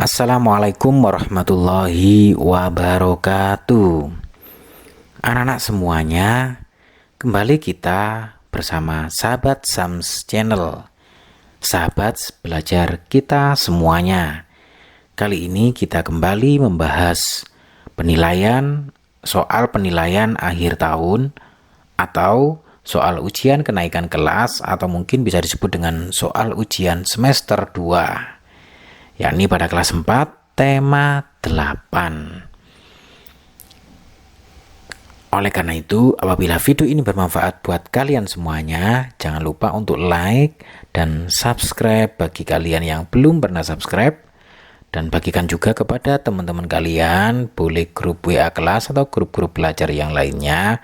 Assalamualaikum warahmatullahi wabarakatuh. Anak-anak semuanya, kembali kita bersama Sahabat Sams Channel. Sahabat belajar kita semuanya. Kali ini kita kembali membahas soal penilaian akhir tahun atau soal ujian kenaikan kelas, atau mungkin bisa disebut dengan soal ujian semester 2, yakni pada kelas 4 tema 8. Oleh karena itu, apabila video ini bermanfaat buat kalian semuanya, jangan lupa untuk like dan subscribe bagi kalian yang belum pernah subscribe, dan bagikan juga kepada teman-teman kalian, boleh grup WA kelas atau grup-grup belajar yang lainnya,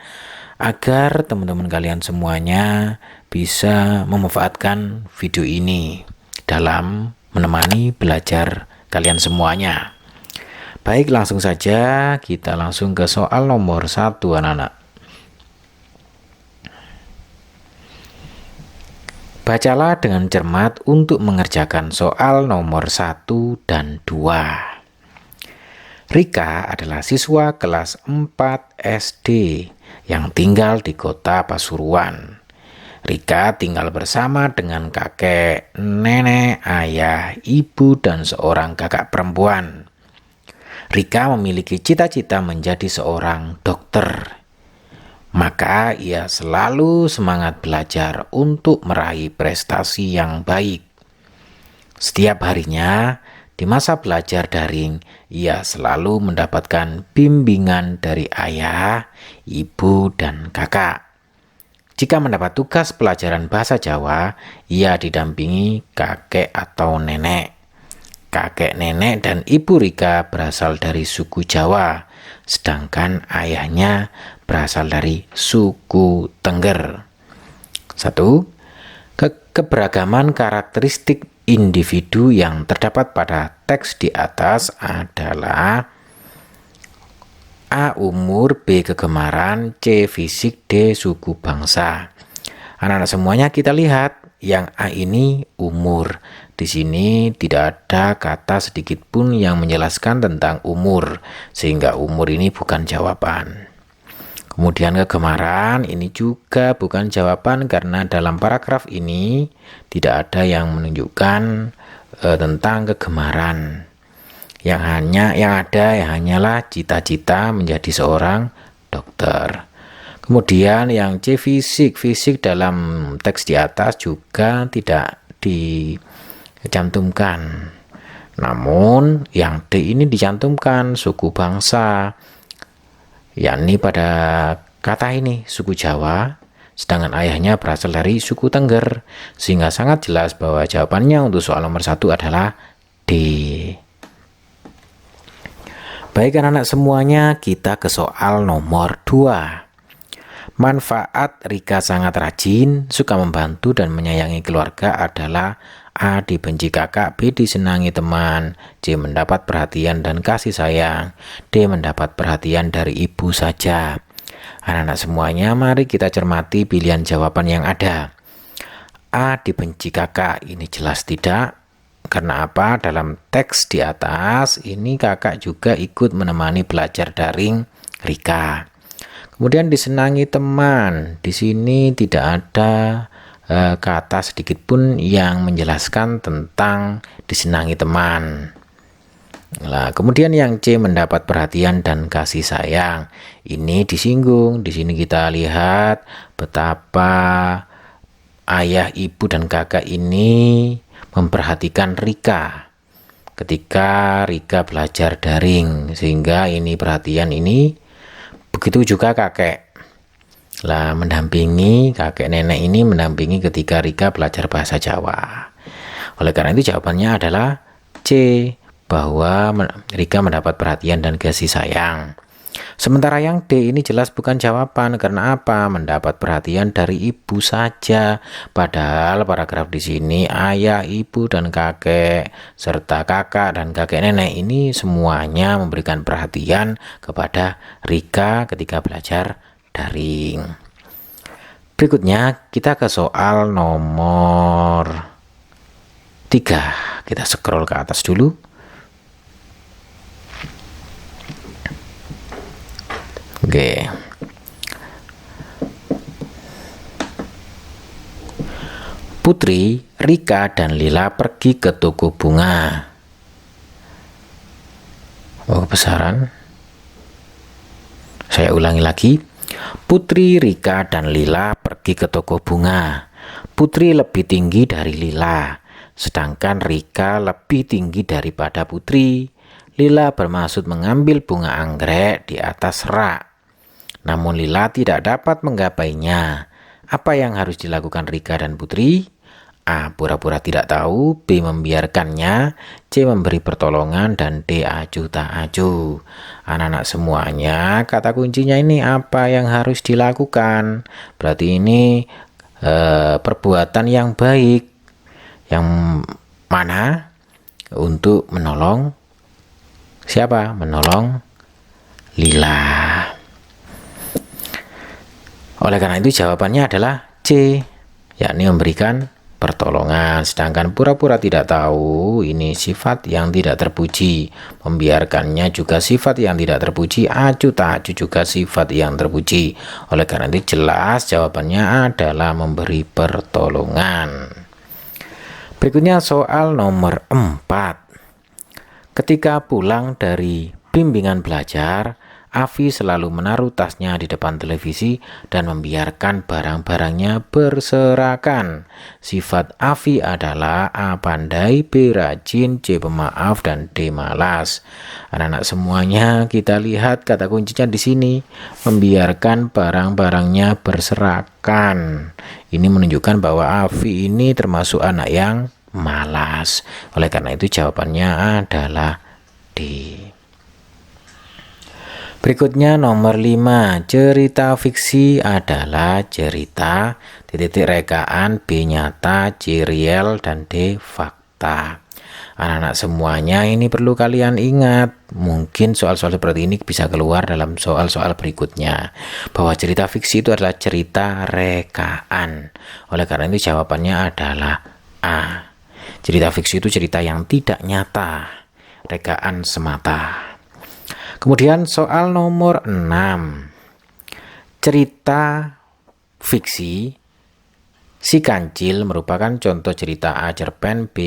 agar teman-teman kalian semuanya bisa memanfaatkan video ini dalam menemani belajar kalian semuanya. Baik, langsung saja kita langsung ke soal nomor 1, anak-anak. Bacalah dengan cermat untuk mengerjakan soal nomor 1 dan 2. Rika adalah siswa kelas 4 SD yang tinggal di kota Pasuruan. Rika tinggal bersama dengan kakek, nenek, ayah, ibu, dan seorang kakak perempuan. Rika memiliki cita-cita menjadi seorang dokter. Maka ia selalu semangat belajar untuk meraih prestasi yang baik. Setiap harinya, di masa belajar daring, ia selalu mendapatkan bimbingan dari ayah, ibu, dan kakak. Jika mendapat tugas pelajaran bahasa Jawa, ia didampingi kakek atau nenek. Kakek, nenek, dan ibu Rika berasal dari suku Jawa, sedangkan ayahnya berasal dari suku Tengger. 1. Keberagaman karakteristik individu yang terdapat pada teks di atas adalah: A. Umur, B. Kegemaran, C. Fisik, D. Suku bangsa. Anak-anak semuanya, kita lihat yang A ini umur. Di sini tidak ada kata sedikit pun yang menjelaskan tentang umur, sehingga umur ini bukan jawaban. Kemudian kegemaran ini juga bukan jawaban, karena dalam paragraf ini tidak ada yang menunjukkan tentang kegemaran. Yang hanyalah cita-cita menjadi seorang dokter. Kemudian yang C, fisik dalam teks di atas juga tidak dicantumkan. Namun yang D ini dicantumkan, suku bangsa, yakni pada kata ini suku Jawa, sedangkan ayahnya berasal dari suku Tengger, sehingga sangat jelas bahwa jawabannya untuk soal nomor 1 adalah D. Baik anak-anak semuanya, kita ke soal nomor 2. Manfaat Rika sangat rajin, suka membantu dan menyayangi keluarga adalah: A. Dibenci kakak, B. Disenangi teman, C. Mendapat perhatian dan kasih sayang, D. Mendapat perhatian dari ibu saja. Anak-anak semuanya, mari kita cermati pilihan jawaban yang ada. A. Dibenci kakak, ini jelas tidak. Karena apa? Dalam teks di atas ini kakak juga ikut menemani belajar daring Rika. Kemudian disenangi teman, di sini tidak ada kata sedikit pun yang menjelaskan tentang disenangi teman. Nah, kemudian yang C, mendapat perhatian dan kasih sayang, ini disinggung. Di sini kita lihat betapa ayah, ibu, dan kakak ini memperhatikan Rika ketika Rika belajar daring, sehingga ini perhatian ini. Begitu juga kakek mendampingi, kakek nenek ini mendampingi ketika Rika belajar bahasa Jawa. Oleh karena itu jawabannya adalah C, bahwa Rika mendapat perhatian dan kasih sayang. Sementara yang D ini jelas bukan jawaban. Karena apa? Mendapat perhatian dari ibu saja. Padahal paragraf di sini ayah, ibu, dan kakek serta kakak dan kakek nenek ini semuanya memberikan perhatian kepada Rika ketika belajar daring. Berikutnya kita ke soal nomor 3. Kita scroll ke atas dulu. Oke. Putri, Rika, dan Lila pergi ke toko bunga. Oh, besaran. Saya ulangi lagi. Putri, Rika, dan Lila pergi ke toko bunga. Putri lebih tinggi dari Lila, sedangkan Rika lebih tinggi daripada Putri. Lila bermaksud mengambil bunga anggrek di atas rak. Namun Lila tidak dapat menggapainya. Apa yang harus dilakukan Rika dan Putri? A. Pura-pura tidak tahu, B. Membiarkannya, C. Memberi pertolongan, dan D. Acuh tak acuh. Anak-anak semuanya, kata kuncinya ini apa yang harus dilakukan? Berarti ini perbuatan yang baik. Yang mana? Untuk menolong siapa? Menolong Lila. Oleh karena itu jawabannya adalah C, yakni memberikan pertolongan. Sedangkan pura-pura tidak tahu ini sifat yang tidak terpuji, membiarkannya juga sifat yang tidak terpuji, acuh tak acuh juga sifat yang terpuji. Oleh karena itu jelas jawabannya adalah memberi pertolongan. Berikutnya soal nomor 4. Ketika pulang dari bimbingan belajar, Afi selalu menaruh tasnya di depan televisi dan membiarkan barang-barangnya berserakan. Sifat Afi adalah A. Pandai, B. Rajin, C. Pemaaf, dan D. Malas. Anak-anak semuanya, kita lihat kata kuncinya di sini, membiarkan barang-barangnya berserakan. Ini menunjukkan bahwa Afi ini termasuk anak yang malas. Oleh karena itu jawabannya adalah D. Berikutnya nomor 5. Cerita fiksi adalah cerita rekaan, B. Nyata, C. Real, dan D. Fakta. Anak-anak semuanya ini perlu kalian ingat. Mungkin soal-soal seperti ini bisa keluar dalam soal-soal berikutnya. Bahwa cerita fiksi itu adalah cerita rekaan. Oleh karena itu jawabannya adalah A. Cerita fiksi itu cerita yang tidak nyata, rekaan semata. Kemudian soal nomor 6. Cerita fiksi Si Kancil merupakan contoh cerita A. Cerpen, B.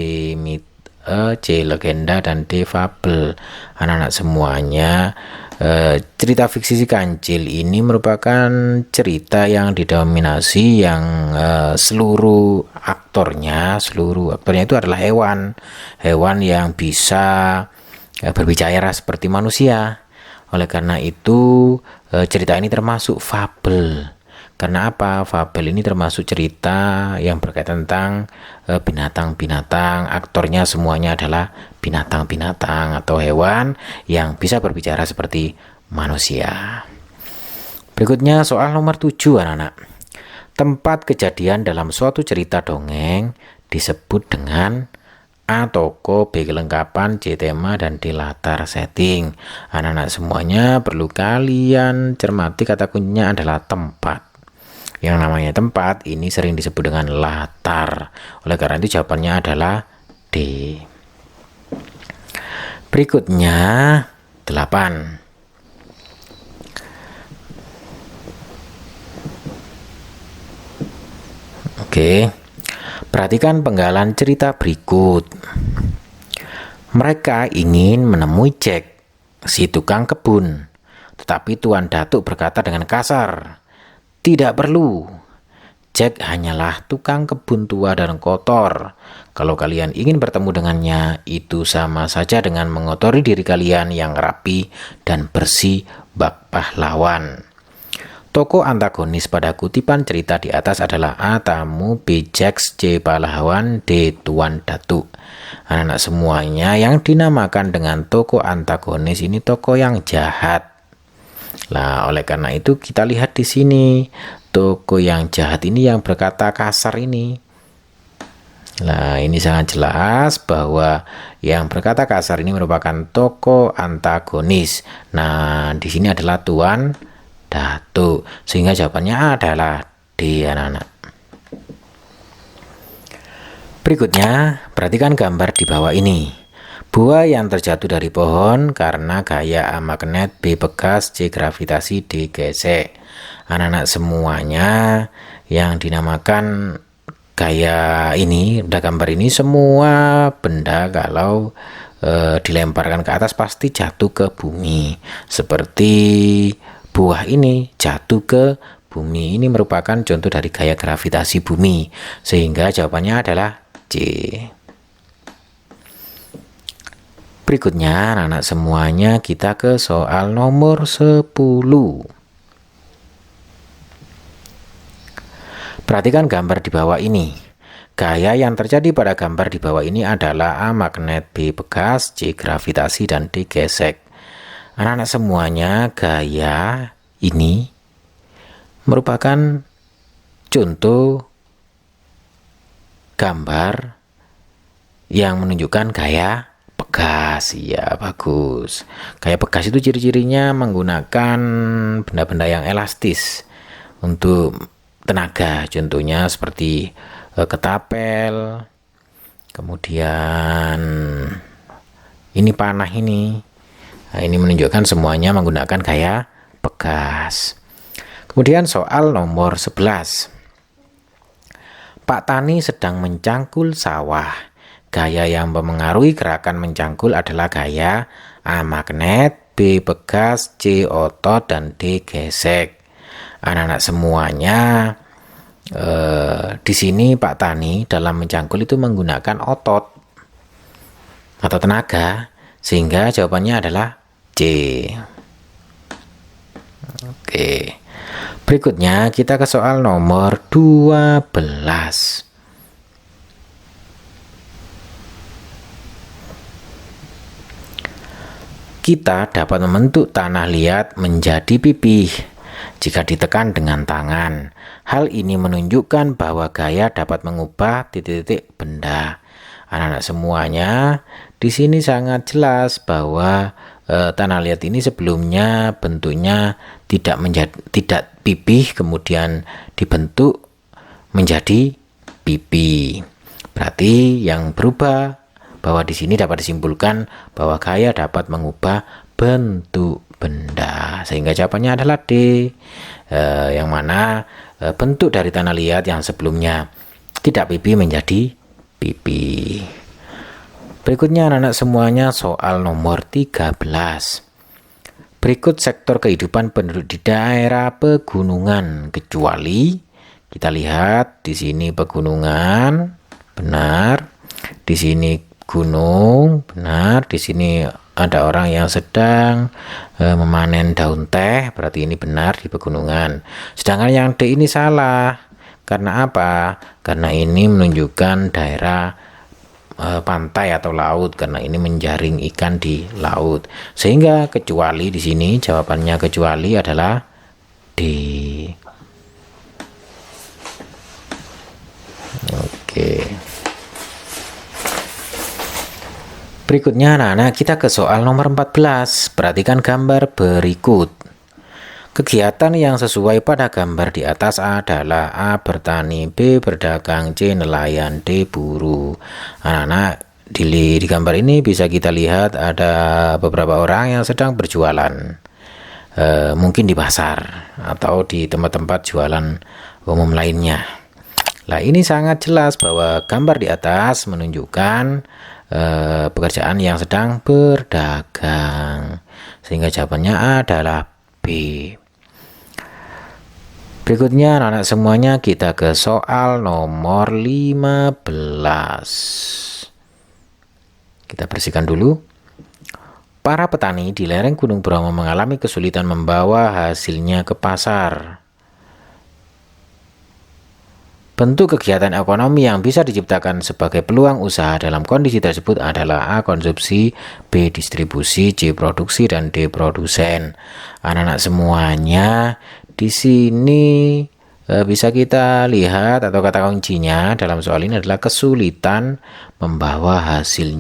C. Legenda, dan D. Fabel. Anak-anak semuanya, cerita fiksi Si Kancil ini merupakan cerita yang didominasi yang seluruh aktornya itu adalah hewan yang bisa berbicara seperti manusia. Oleh karena itu cerita ini termasuk fabel. Karena apa? Fabel ini termasuk cerita yang berkaitan tentang binatang-binatang. Aktornya semuanya adalah binatang-binatang atau hewan yang bisa berbicara seperti manusia. Berikutnya soal nomor 7, anak-anak. Tempat kejadian dalam suatu cerita dongeng disebut dengan A. Toko, B. Kelengkapan, C. Tema, dan D. Latar setting. Anak-anak semuanya perlu kalian cermati kata kuncinya adalah tempat. Yang namanya tempat ini sering disebut dengan latar. Oleh karena itu jawabannya adalah D. Berikutnya 8. Oke. Perhatikan penggalan cerita berikut. Mereka ingin menemui Jack, si tukang kebun. Tetapi Tuan Datuk berkata dengan kasar, "Tidak perlu. Jack hanyalah tukang kebun tua dan kotor. Kalau kalian ingin bertemu dengannya, itu sama saja dengan mengotori diri kalian yang rapi dan bersih bak pahlawan." Tokoh antagonis pada kutipan cerita di atas adalah A. Tamu, B. Jack, C. Pahlawan, D. Tuan Datuk. Anak-anak semuanya, yang dinamakan dengan tokoh antagonis ini tokoh yang jahat. Nah, oleh karena itu kita lihat di sini tokoh yang jahat ini yang berkata kasar ini. Nah, ini sangat jelas bahwa yang berkata kasar ini merupakan tokoh antagonis. Nah, di sini adalah Tuan Datuk, sehingga jawabannya adalah D, anak-anak. Berikutnya, perhatikan gambar di bawah ini. Buah yang terjatuh dari pohon karena gaya A magnet, B pegas, C gravitasi, D gesek. Anak-anak semuanya yang dinamakan gaya ini, pada gambar ini, semua benda kalau dilemparkan ke atas pasti jatuh ke bumi. Seperti buah ini jatuh ke bumi. Ini merupakan contoh dari gaya gravitasi bumi. Sehingga jawabannya adalah C. Berikutnya anak-anak semuanya kita ke soal nomor 10. Perhatikan gambar di bawah ini. Gaya yang terjadi pada gambar di bawah ini adalah A magnet, B pegas, C gravitasi, dan D gesek. Anak-anak semuanya gaya ini merupakan contoh gambar yang menunjukkan gaya pegas. Ya, bagus. Gaya pegas itu ciri-cirinya menggunakan benda-benda yang elastis untuk tenaga, contohnya seperti ketapel, kemudian ini panah ini. Nah, ini menunjukkan semuanya menggunakan gaya pegas. Kemudian soal nomor 11. Pak Tani sedang mencangkul sawah. Gaya yang mempengaruhi gerakan mencangkul adalah gaya A magnet, B pegas, C otot, dan D gesek. Anak-anak semuanya di sini Pak Tani dalam mencangkul itu menggunakan otot atau tenaga, sehingga jawabannya adalah C. Oke. Berikutnya kita ke soal nomor 12. Kita dapat membentuk tanah liat menjadi pipih jika ditekan dengan tangan. Hal ini menunjukkan bahwa gaya dapat mengubah titik-titik benda. Anak-anak semuanya, di sini sangat jelas bahwa tanah liat ini sebelumnya bentuknya tidak pipih, kemudian dibentuk menjadi pipih. Berarti yang berubah bahwa di sini dapat disimpulkan bahwa gaya dapat mengubah bentuk benda, sehingga jawabannya adalah D, yang mana bentuk dari tanah liat yang sebelumnya tidak pipih menjadi pipih. Berikutnya anak-anak semuanya soal nomor 13. Berikut sektor kehidupan penduduk di daerah pegunungan, kecuali kita lihat di sini pegunungan, benar. Di sini gunung, benar. Di sini ada orang yang sedang memanen daun teh, berarti ini benar di pegunungan. Sedangkan yang D ini salah. Karena apa? Karena ini menunjukkan daerah pantai atau laut, karena ini menjaring ikan di laut. Sehingga kecuali di sini jawabannya kecuali adalah D. Oke. Berikutnya anak-anak kita ke soal nomor 14. Perhatikan gambar berikut. Kegiatan yang sesuai pada gambar di atas adalah A bertani, B berdagang, C nelayan, D buru. Anak-anak di gambar ini bisa kita lihat ada beberapa orang yang sedang berjualan, mungkin di pasar atau di tempat-tempat jualan umum lainnya. Nah, ini sangat jelas bahwa gambar di atas menunjukkan pekerjaan yang sedang berdagang, sehingga jawabannya adalah B. Berikutnya anak-anak semuanya kita ke soal nomor 15. Kita bersihkan dulu. Para petani di lereng Gunung Bromo mengalami kesulitan membawa hasilnya ke pasar. Bentuk kegiatan ekonomi yang bisa diciptakan sebagai peluang usaha dalam kondisi tersebut adalah A. Konsumsi, B. Distribusi, C. Produksi, dan D. Produsen. Anak-anak semuanya, di sini bisa kita lihat atau kata kuncinya dalam soal ini adalah kesulitan membawa hasil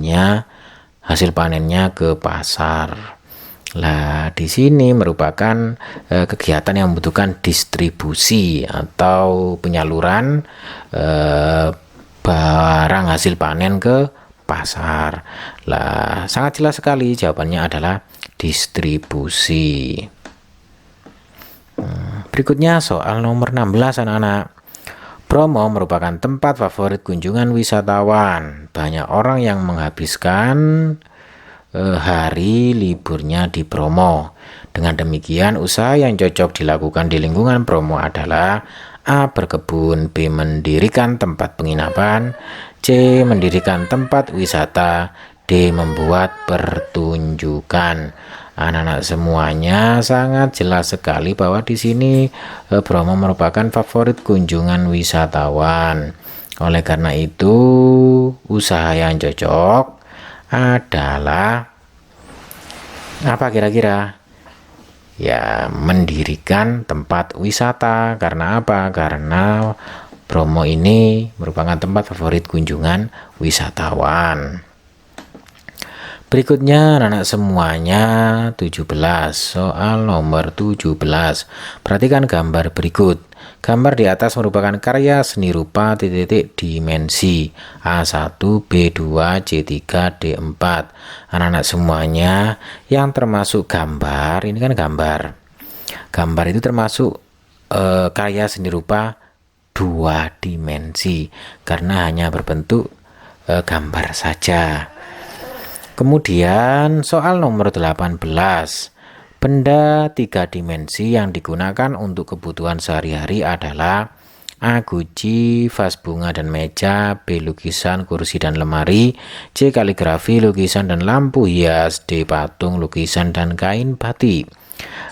panennya ke pasar. Nah, di sini merupakan kegiatan yang membutuhkan distribusi atau penyaluran barang hasil panen ke pasar. Lah, sangat jelas sekali jawabannya adalah distribusi. Berikutnya soal nomor 16 anak-anak. Bromo merupakan tempat favorit kunjungan wisatawan. Banyak orang yang menghabiskan hari liburnya di Bromo. Dengan demikian, usaha yang cocok dilakukan di lingkungan Bromo adalah A. Berkebun, B. Mendirikan tempat penginapan, C. Mendirikan tempat wisata, D. Membuat pertunjukan. Anak-anak semuanya sangat jelas sekali bahwa di sini Bromo merupakan favorit kunjungan wisatawan. Oleh karena itu, usaha yang cocok adalah apa kira-kira? Ya, mendirikan tempat wisata. Karena apa? Karena Bromo ini merupakan tempat favorit kunjungan wisatawan. Berikutnya anak-anak semuanya 17, soal nomor 17. Perhatikan gambar berikut. Gambar di atas merupakan karya seni rupa titik-titik dimensi A1, B2, C3, D4. Anak-anak semuanya yang termasuk gambar, ini kan gambar. Gambar itu termasuk karya seni rupa 2 dimensi karena hanya berbentuk gambar saja. Kemudian soal nomor 18. Benda 3 dimensi yang digunakan untuk kebutuhan sehari-hari adalah A. Guci, vas bunga dan meja, B. Lukisan, kursi dan lemari, C. Kaligrafi, lukisan dan lampu hias, D. Patung, lukisan dan kain batik.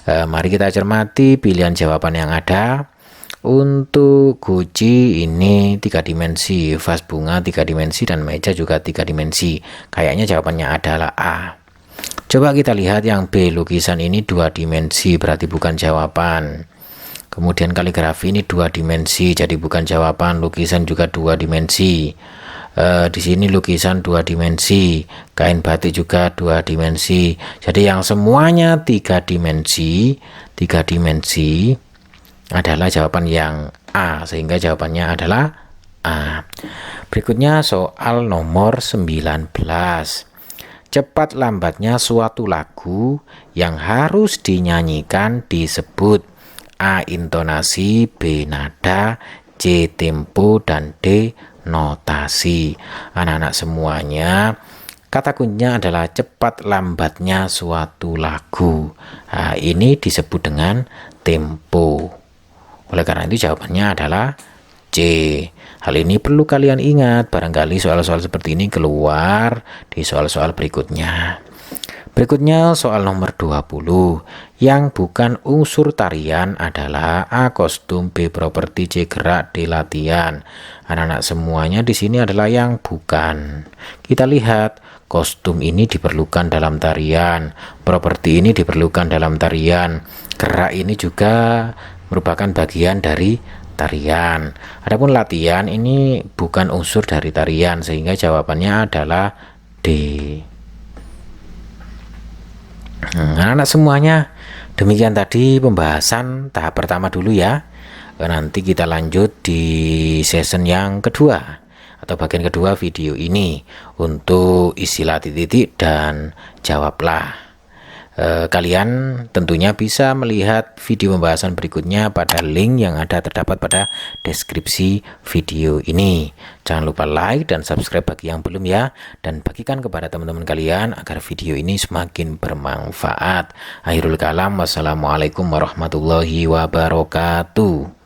Mari kita cermati pilihan jawaban yang ada. Untuk guci ini 3 dimensi, vas bunga 3 dimensi, dan meja juga 3 dimensi. Kayaknya jawabannya adalah A. Coba kita lihat yang B, lukisan ini 2 dimensi, berarti bukan jawaban. Kemudian kaligrafi ini 2 dimensi, jadi bukan jawaban. Lukisan juga 2 dimensi. Di sini lukisan 2 dimensi, kain batik juga 2 dimensi. Jadi yang semuanya 3 dimensi adalah jawaban yang A, sehingga jawabannya adalah A. Berikutnya soal nomor 19. Cepat lambatnya suatu lagu yang harus dinyanyikan disebut A. Intonasi, B. Nada, C. Tempo, dan D. Notasi. Anak-anak semuanya, kata kuncinya adalah cepat lambatnya suatu lagu. Nah, ini disebut dengan tempo. Oleh karena itu jawabannya adalah C. Hal ini perlu kalian ingat, barangkali soal-soal seperti ini keluar di soal-soal berikutnya. Berikutnya soal nomor 20. Yang bukan unsur tarian adalah A. Kostum, B. Properti, C. Gerak, D. Latihan. Anak-anak semuanya di sini adalah yang bukan. Kita lihat, kostum ini diperlukan dalam tarian, properti ini diperlukan dalam tarian, gerak ini juga merupakan bagian dari tarian. Adapun latihan ini bukan unsur dari tarian, sehingga jawabannya adalah D. Anak-anak semuanya, demikian tadi pembahasan tahap pertama dulu ya. Nanti kita lanjut di season yang kedua atau bagian kedua video ini untuk istilah titik-titik dan jawablah. Kalian tentunya bisa melihat video pembahasan berikutnya pada link yang terdapat pada deskripsi video ini. Jangan lupa like dan subscribe bagi yang belum ya, dan bagikan kepada teman-teman kalian agar video ini semakin bermanfaat. Akhirul kalam, wassalamualaikum warahmatullahi wabarakatuh.